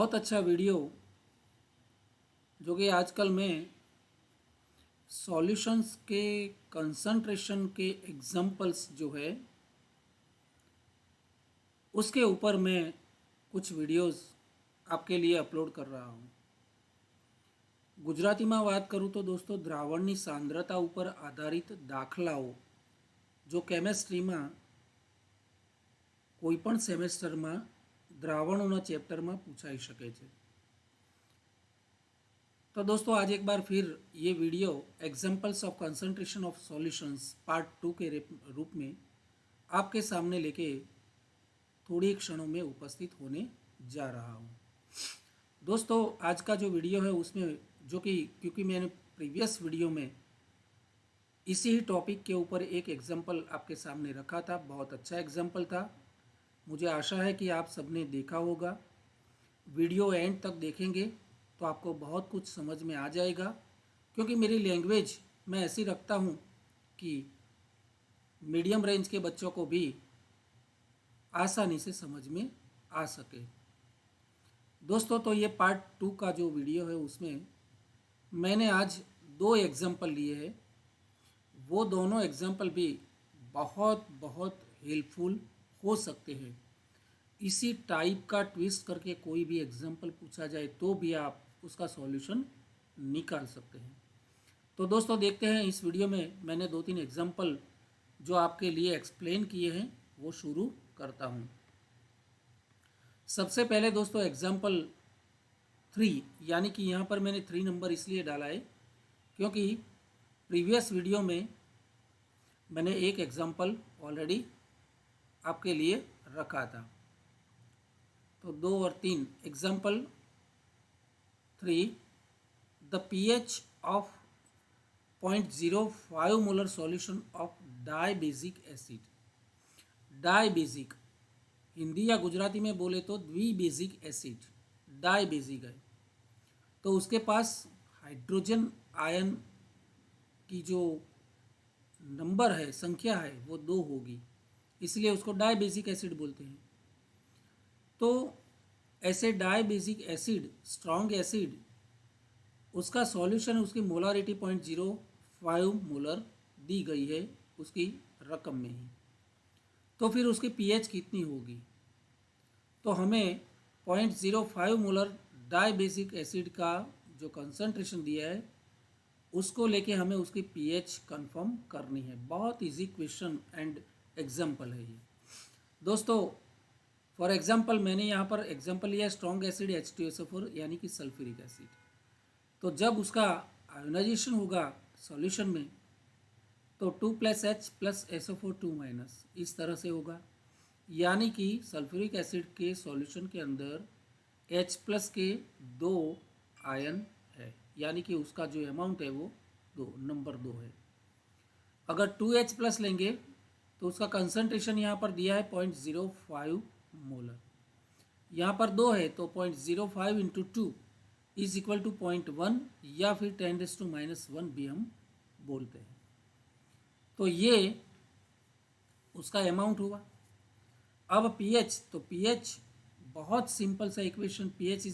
बहुत अच्छा वीडियो जो कि आजकल मैं सॉल्यूशंस के कंसंट्रेशन के एग्जांपल्स जो है उसके ऊपर मैं कुछ वीडियोस आपके लिए अपलोड कर रहा हूँ। ગુજરાતીમાં વાત કરું તો દોસ્તો દ્રાવણની સાંદ્રતા ઉપર આધારિત દાખલાઓ જો કેમેસ્ટ્રીમાં કોઈપણ સેમેસ્ટરમાં દ્રાવણોના ચેપ્ટરમાં પૂછાઈ શકે છે। तो दोस्तों आज एक बार फिर ये video examples of concentration of solutions part 2 के रूप में आपके सामने लेके थोड़ी क्षणों में उपस्थित होने जा रहा हूँ। दोस्तों आज का जो वीडियो है उसमें जो कि क्योंकि मैंने प्रीवियस वीडियो में इसी ही टॉपिक के ऊपर एक एग्जाम्पल आपके सामने रखा था, बहुत अच्छा एग्जाम्पल था। मुझे आशा है कि आप सबने देखा होगा। वीडियो एंड तक देखेंगे तो आपको बहुत कुछ समझ में आ जाएगा, क्योंकि मेरी लैंग्वेज मैं ऐसी रखता हूँ कि मीडियम रेंज के बच्चों को भी आसानी से समझ में आ सके। दोस्तों तो ये पार्ट 2 का जो वीडियो है उसमें मैंने आज 2 एग्जाम्पल लिए हैं। वो दोनों एग्जाम्पल भी बहुत बहुत हेल्पफुल हो सकते हैं। इसी टाइप का ट्विस्ट करके कोई भी एग्जाम्पल पूछा जाए तो भी आप उसका सॉल्यूशन निकाल सकते हैं। तो दोस्तों देखते हैं इस वीडियो में मैंने 2-3 एग्जाम्पल जो आपके लिए एक्सप्लेन किए हैं वो शुरू करता हूँ। सबसे पहले दोस्तों एग्जाम्पल 3, यानी कि यहाँ पर मैंने 3 नंबर इसलिए डाला है क्योंकि प्रीवियस वीडियो में मैंने एक एग्जाम्पल ऑलरेडी आपके लिए रखा था। तो 2 और 3 example 3, the pH of 0.05 molar solution of dibasic acid. Dibasic Hindi या गुजराती में बोले तो द्विबेजिक एसिड, डाइबेजिक है तो उसके पास हाइड्रोजन आयन की जो नंबर है, संख्या है, वो 2 होगी, इसलिए उसको डाइबेजिक एसिड बोलते हैं। तो ऐसे डाइबेजिक एसिड, स्ट्रॉन्ग एसिड, उसका सॉल्यूशन उसकी मोलारिटी 0.05 मोलर दी गई है उसकी रकम में ही। तो फिर उसकी पीएच कितनी होगी? तो हमें 0.05 मोलर डाइबेजिक एसिड का जो कंसंट्रेशन दिया है उसको लेके हमें उसकी पीएच कंफर्म करनी है। बहुत इजी क्वेश्चन एंड एग्जाम्पल है ये। दोस्तों फॉर एग्जाम्पल मैंने यहाँ पर एग्जाम्पल लिया स्ट्रॉन्ग एसिड H2SO4 यानी कि सल्फ्यूरिक एसिड। तो जब उसका आयोनाइजेशन होगा सॉल्यूशन में तो 2 + H + SO4 2- इस तरह से होगा, यानी कि सल्फ्यूरिक एसिड के सॉल्यूशन के अंदर H+ के 2 आयन है, यानी कि उसका जो अमाउंट है वो 2 नंबर 2 है। अगर 2H+ लेंगे तो उसका कंसंट्रेशन यहाँ पर दिया है 0.05 मोलर, यहाँ पर 2 है तो 0.05 × 2 = 0.1 या फिर 10⁻⁻1 भी हम बोलते हैं। तो ये उसका अमाउंट हुआ। अब पीएच, तो पीएच बहुत सिंपल सा equation, pH =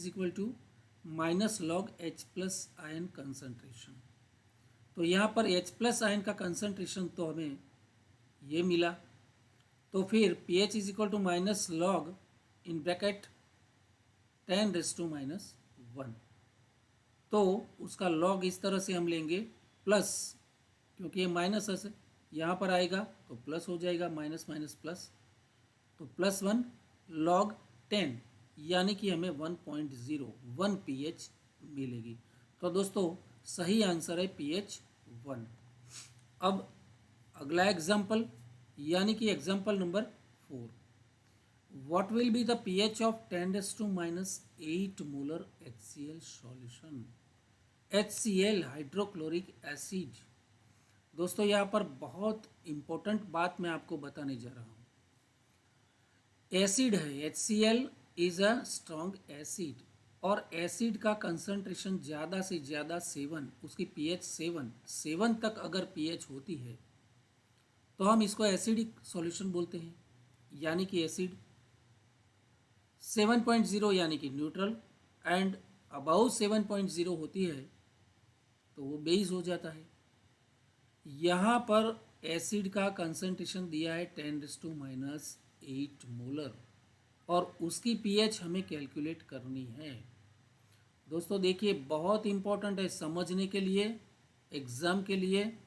-log H+ ion concentration. तो यहाँ पर H+ आयन का कंसंट्रेशन तो हमें ये मिला, तो फिर pH = -log इन ब्रैकेट 10⁻⁻1। तो उसका log इस तरह से हम लेंगे प्लस, क्योंकि ये माइनस है यहाँ पर आएगा तो प्लस हो जाएगा, माइनस माइनस प्लस, तो +1 log 10 यानी कि हमें 1.01 pH मिलेगी। तो दोस्तों सही आंसर है pH 1। अब अगला एग्जाम्पल यानी कि example number 4, what will be the pH of 10⁻8 molar HCl solution. HCl hydrochloric acid. दोस्तों यहाँ पर बहुत इम्पोर्टेंट बात मैं आपको बताने जा रहा हूँ। एसिड है, HCl is a strong acid, और एसिड का कंसंट्रेशन ज़्यादा से ज़्यादा 7, उसकी pH 7 तक अगर pH होती है तो हम इसको एसिडिक सॉल्यूशन बोलते हैं, यानी कि एसिड। 7.0 यानी कि न्यूट्रल, एंड अबाउ 7.0 होती है तो वो बेस हो जाता है। यहाँ पर एसिड का कंसंट्रेशन दिया है 10⁻⁻8 मोलर और उसकी पीएच हमें कैलकुलेट करनी है। दोस्तों देखिए, बहुत इम्पोर्टेंट है समझने के लिए, एग्ज़ाम के लिए,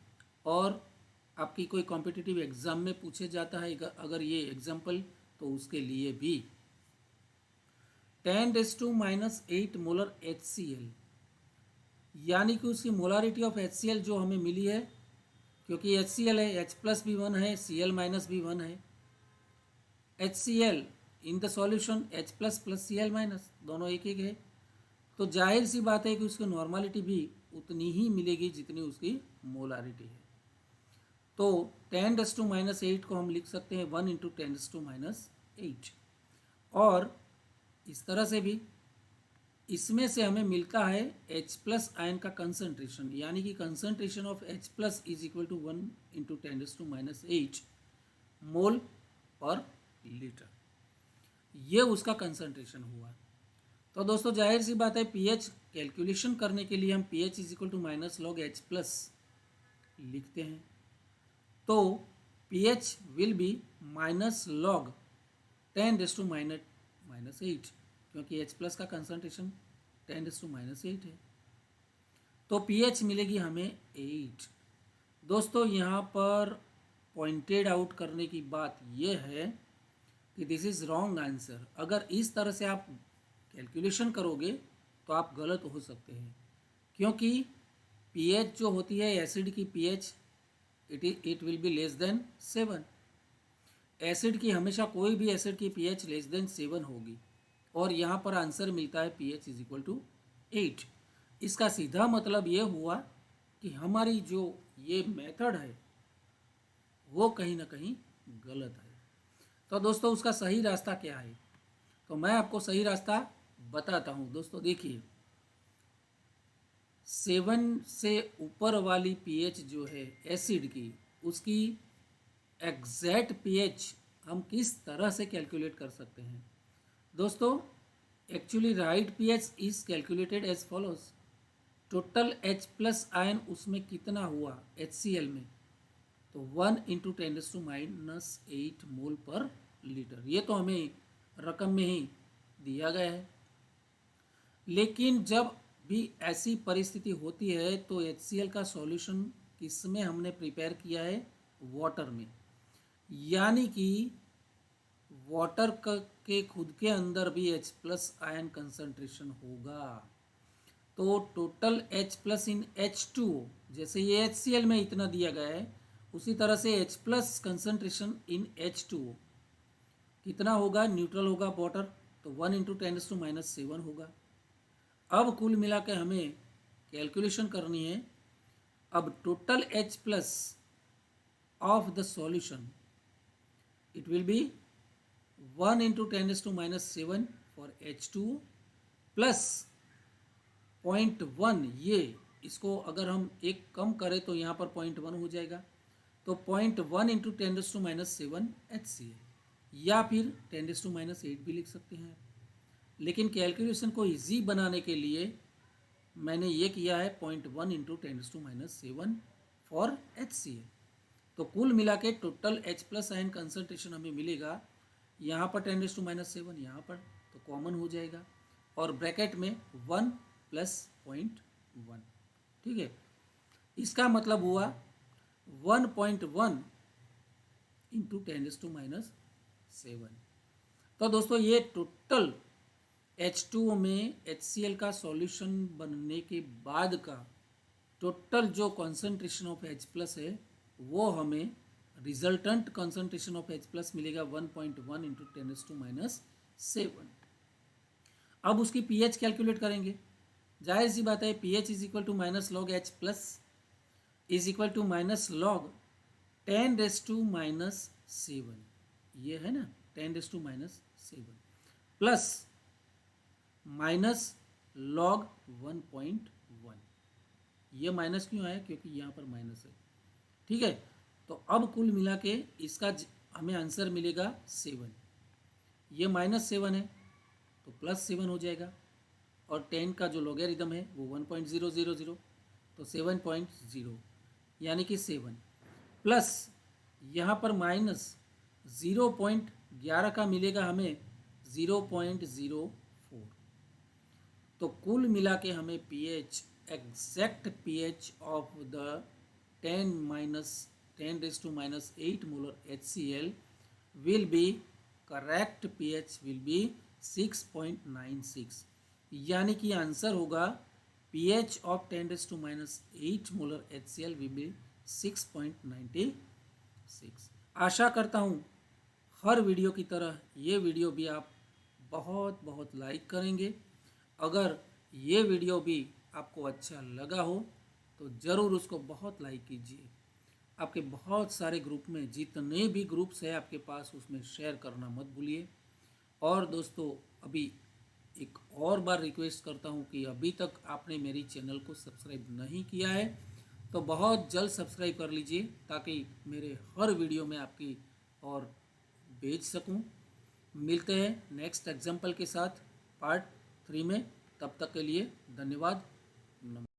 और आपकी कोई कॉम्पिटिटिव एग्ज़ाम में पूछे जाता है अगर ये एग्जाम्पल, तो उसके लिए भी। 10⁻⁸ मोलर HCl, यानी कि उसकी मोलारिटी ऑफ HCl जो हमें मिली है, क्योंकि HCl है, H+ भी 1 है, Cl- भी 1 है। HCl in the solution H+ + Cl- दोनों एक एक है, तो जाहिर सी बात है कि उसकी नॉर्मलिटी भी उतनी ही मिलेगी जितनी उसकी मोलारिटी है। तो 10⁻⁸ को हम लिख सकते हैं 1 × 10⁻⁸। और इस तरह से भी इसमें से हमें मिलता है H+ आयन का कंसंट्रेशन, यानी कि concentration of H+ is equal to 1 × 10⁻⁸ mole per litre. ये उसका कंसंट्रेशन हुआ। तो दोस्तों जाहिर सी बात है, पीएच कैलकुलेशन करने के लिए हम pH is equal to -log H+ लिखते हैं। तो pH विल बी -log 10⁻⁻8, क्योंकि H+ का कंसंट्रेशन 10⁻⁸ है। तो pH मिलेगी हमें 8। दोस्तों यहाँ पर पॉइंटेड आउट करने की बात यह है कि दिस इज़ रॉन्ग आंसर। अगर इस तरह से आप कैलकुलेशन करोगे तो आप गलत हो सकते हैं, क्योंकि pH जो होती है एसिड की pH, it will be less than 7। Acid की हमेशा, कोई भी एसिड की pH लेस देन 7 होगी, और यहाँ पर आंसर मिलता है pH इज इक्वल टू 8। इसका सीधा मतलब ये हुआ कि हमारी जो ये मेथड है वो कहीं ना कहीं गलत है। तो दोस्तों उसका सही रास्ता क्या है, तो मैं आपको सही रास्ता बताता हूँ। दोस्तों देखिए, 7 से ऊपर वाली pH जो है एसिड की, उसकी एग्जैक्ट pH हम किस तरह से कैलकुलेट कर सकते हैं। दोस्तों actually right pH is calculated as follows. Total H+ ion उसमें कितना हुआ HCl में, तो 1 × 10⁻⁸ मोल पर लीटर। ये तो हमें रकम में ही दिया गया है। लेकिन जब भी ऐसी परिस्थिति होती है तो HCl का सॉल्यूशन किस में हमने प्रिपेयर किया है, वाटर में, यानी कि वाटर के खुद के अंदर भी H+ आयन कंसंट्रेशन होगा। तो टोटल H+ इन H2O, जैसे ये HCl में इतना दिया गया है, उसी तरह से H+ कंसंट्रेशन इन H2O कितना होगा, न्यूट्रल होगा वाटर, तो 1 × 10⁻⁷ होगा। अब कुल मिला के हमें कैलकुलेशन करनी है। अब total H+ of the solution, it will be 1 × 10⁻⁷ for H2O plus 0.1। ये इसको अगर हम एक कम करें तो यहाँ पर 0.1 हो जाएगा, तो 0.1 × 10⁻⁷ HCl, या फिर 10⁻⁸ भी लिख सकते हैं। लेकिन कैलकुलेशन को इजी बनाने के लिए मैंने ये किया है 0.1 × 10⁻⁷ फॉर HCl। तो कुल मिला के टोटल H+ आयन कंसंट्रेशन हमें मिलेगा, यहाँ पर 10⁻⁷, यहाँ पर तो कॉमन हो जाएगा, और ब्रैकेट में 1 + 0.1। ठीक है, इसका मतलब हुआ 1.1 × 10⁻⁷। तो दोस्तों ये टोटल H2O में HCl का सॉल्यूशन बनने के बाद का टोटल जो कंसंट्रेशन ऑफ H+ है, वो हमें रिजल्टेंट कंसंट्रेशन ऑफ H+ मिलेगा 1.1 × 10⁻⁷। अब उसकी pH कैलकुलेट करेंगे। जाहिर सी बात है, pH is equal to -log H+ is equal to -log 10⁻⁷। ये है ना 10⁻⁷, प्लस -log 1.1। ये माइनस क्यों आया, क्योंकि यहाँ पर माइनस है। ठीक है, तो अब कुल मिला के इसका हमें आंसर मिलेगा 7। ये -7 है तो +7 हो जाएगा, और 10 का जो लॉगरिथम है वो 1.000, तो 7.0 यानी कि 7 प्लस यहाँ पर माइनस 0.11 का मिलेगा हमें 0.04। तो कुल मिला के हमें pH, exact pH of the 10⁻⁸ molar HCl will be correct pH will be 6.96, यानी कि आंसर होगा pH of 10⁻⁸ molar HCl will be 6.96। आशा करता हूँ हर वीडियो की तरह ये वीडियो भी आप बहुत बहुत लाइक करेंगे। अगर ये वीडियो भी आपको अच्छा लगा हो तो ज़रूर उसको बहुत लाइक कीजिए। आपके बहुत सारे ग्रुप में, जितने भी ग्रुप्स है आपके पास, उसमें शेयर करना मत भूलिए। और दोस्तों, अभी एक और बार रिक्वेस्ट करता हूँ कि अभी तक आपने मेरी चैनल को सब्सक्राइब नहीं किया है तो बहुत जल्द सब्सक्राइब कर लीजिए, ताकि मेरे हर वीडियो में आपकी और भेज सकूं। मिलते हैं नेक्स्ट एग्जाम्पल के साथ पार्ट 3 में। तब तक के लिए धन्यवाद।